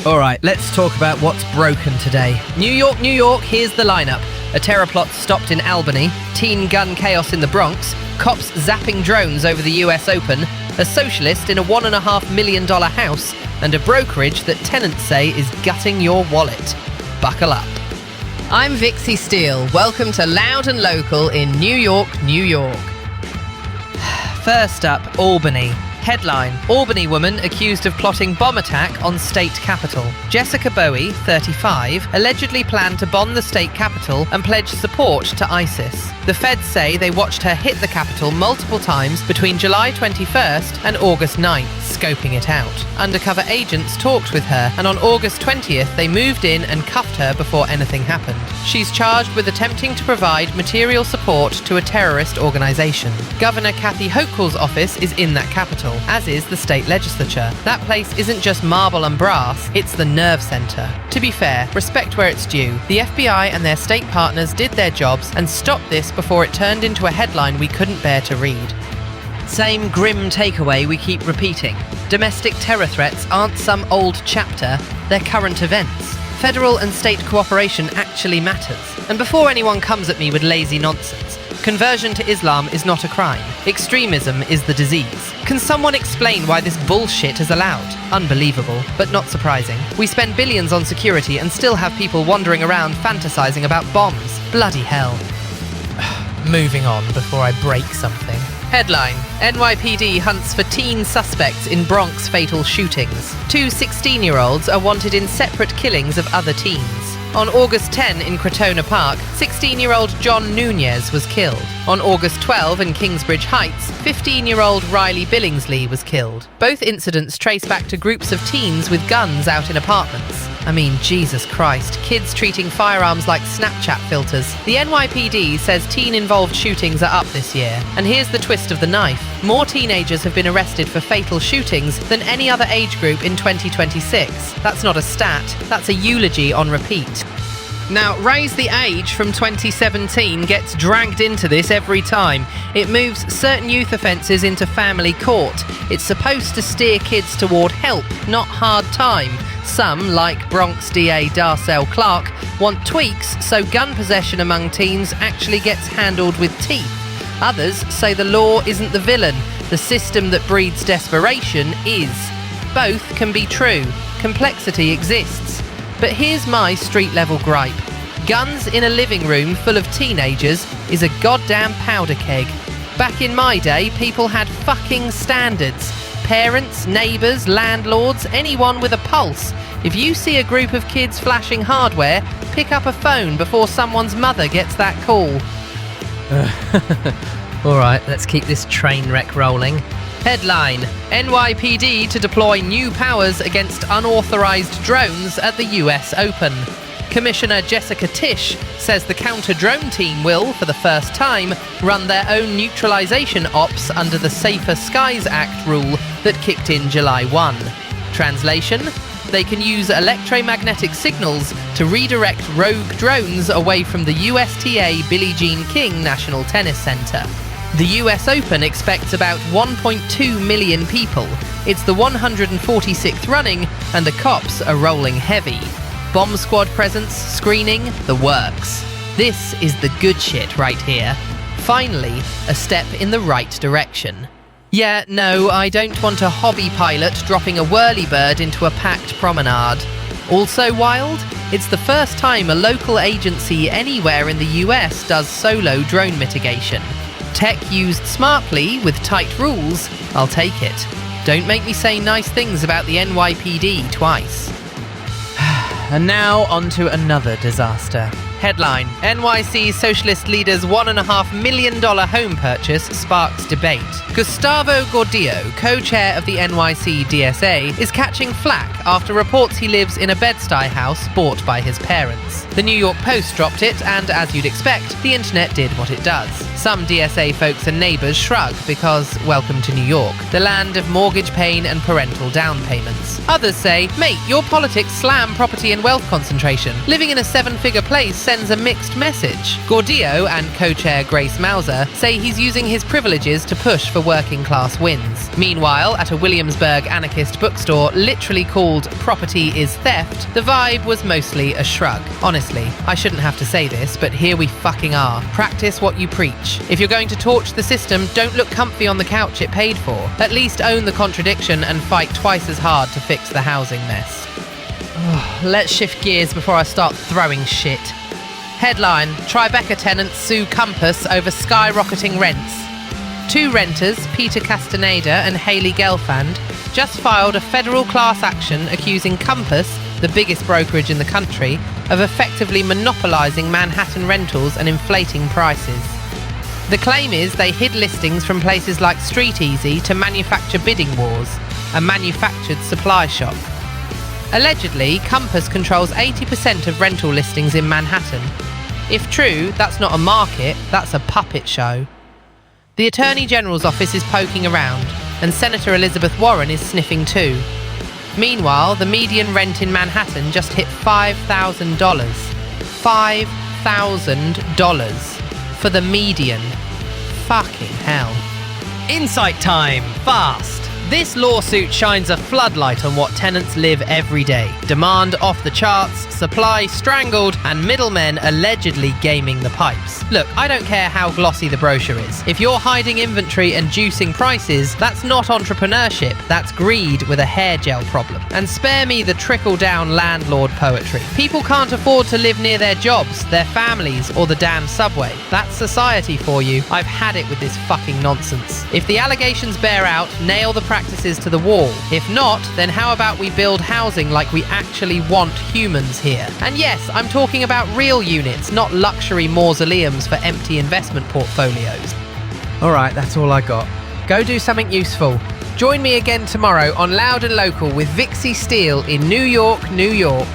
Alright, let's talk about what's broken today. New York, New York, here's the lineup. A terror plot stopped in Albany, teen gun chaos in the Bronx, cops zapping drones over the US Open, a socialist in a $1.5 million house, and a brokerage that tenants say is gutting your wallet. Buckle up. I'm Vixie Steele. Welcome to Loud and Local in New York, New York. First up, Albany. Headline: Albany woman accused of plotting bomb attack on state capitol. Jessica Bowie, 35, allegedly planned to bomb the state capitol and pledge support to ISIS. The feds say they watched her hit the capitol multiple times between July 21st and August 9th, scoping it out. Undercover agents talked with her, and on August 20th they moved in and cuffed her before anything happened. She's charged with attempting to provide material support to a terrorist organisation. Governor Kathy Hochul's office is in that capitol, as is the state legislature. That place isn't just marble and brass, it's the nerve centre. To be fair, respect where it's due. The FBI and their state partners did their jobs and stopped this before it turned into a headline we couldn't bear to read. Same grim takeaway we keep repeating. Domestic terror threats aren't some old chapter, they're current events. Federal and state cooperation actually matters. And before anyone comes at me with lazy nonsense, conversion to Islam is not a crime. Extremism is the disease. Can someone explain why this bullshit is allowed? Unbelievable, but not surprising. We spend billions on security and still have people wandering around fantasizing about bombs. Bloody hell. Moving on before I break something. Headline: NYPD hunts for teen suspects in Bronx fatal shootings. Two 16-year-olds are wanted in separate killings of other teens. On August 10 in Crotona Park, 16-year-old John Nunez was killed. On August 12 in Kingsbridge Heights, 15-year-old Riley Billingsley was killed. Both incidents trace back to groups of teens with guns out in apartments. I mean, Jesus Christ, kids treating firearms like Snapchat filters. The NYPD says teen-involved shootings are up this year. And here's the twist of the knife. More teenagers have been arrested for fatal shootings than any other age group in 2026. That's not a stat, that's a eulogy on repeat. Now, Raise the Age from 2017 gets dragged into this every time. It moves certain youth offences into family court. It's supposed to steer kids toward help, not hard time. Some, like Bronx DA Darcel Clark, want tweaks so gun possession among teens actually gets handled with teeth. Others say the law isn't the villain, the system that breeds desperation is. Both can be true. Complexity exists. But here's my street-level gripe. Guns in a living room full of teenagers is a goddamn powder keg. Back in my day, people had fucking standards. Parents, neighbours, landlords, anyone with a pulse. If you see a group of kids flashing hardware, pick up a phone before someone's mother gets that call. Alright, let's keep this train wreck rolling. Headline: NYPD to deploy new powers against unauthorized drones at the US Open. Commissioner Jessica Tisch says the counter-drone team will, for the first time, run their own neutralization ops under the Safer Skies Act rule that kicked in July 1. Translation: they can use electromagnetic signals to redirect rogue drones away from the USTA Billie Jean King National Tennis Center. The US Open expects about 1.2 million people. It's the 146th running, and the cops are rolling heavy. Bomb squad presence, screening, the works. This is the good shit right here. Finally, a step in the right direction. Yeah, no, I don't want a hobby pilot dropping a whirlybird into a packed promenade. Also wild? It's the first time a local agency anywhere in the US does solo drone mitigation. Tech used smartly with tight rules, I'll take it. Don't make me say nice things about the NYPD twice. And now on to another disaster. Headline: NYC socialist leader's $1.5 million home purchase sparks debate. Gustavo Gordillo, co-chair of the NYC DSA, is catching flack after reports he lives in a Bed-Stuy house bought by his parents. The New York Post dropped it, and as you'd expect, the internet did what it does. Some DSA folks and neighbours shrug because, welcome to New York, the land of mortgage pain and parental down payments. Others say, mate, your politics slam property and wealth concentration. Living in a 7-figure place sends a mixed message. Gordillo and co-chair Grace Mauser say he's using his privileges to push for working class wins. Meanwhile, at a Williamsburg anarchist bookstore literally called Property is Theft, the vibe was mostly a shrug. Honestly, I shouldn't have to say this, but here we fucking are. Practice what you preach. If you're going to torch the system, don't look comfy on the couch it paid for. At least own the contradiction and fight twice as hard to fix the housing mess. Let's shift gears before I start throwing shit. Headline: Tribeca tenants sue Compass over skyrocketing rents. Two renters, Peter Castaneda and Hayley Gelfand, just filed a federal class action accusing Compass, the biggest brokerage in the country, of effectively monopolising Manhattan rentals and inflating prices. The claim is they hid listings from places like StreetEasy to manufacture bidding wars, a manufactured supply shock. Allegedly, Compass controls 80% of rental listings in Manhattan. If true, that's not a market, that's a puppet show. The Attorney General's office is poking around, and Senator Elizabeth Warren is sniffing too. Meanwhile, the median rent in Manhattan just hit $5,000. $5,000 for the median. Fucking hell. Insight time, fast! This lawsuit shines a floodlight on what tenants live every day. Demand off the charts, supply strangled, and middlemen allegedly gaming the pipes. Look, I don't care how glossy the brochure is. If you're hiding inventory and juicing prices, that's not entrepreneurship, that's greed with a hair gel problem. And spare me the trickle-down landlord poetry. People can't afford to live near their jobs, their families, or the damn subway. That's society for you. I've had it with this fucking nonsense. If the allegations bear out, nail the practices to the wall. If not, then how about we build housing like we actually want humans here? And yes, I'm talking about real units, not luxury mausoleums for empty investment portfolios. Alright, that's all I got. Go do something useful. Join me again tomorrow on Loud and Local with Vixie Steele in New York, New York.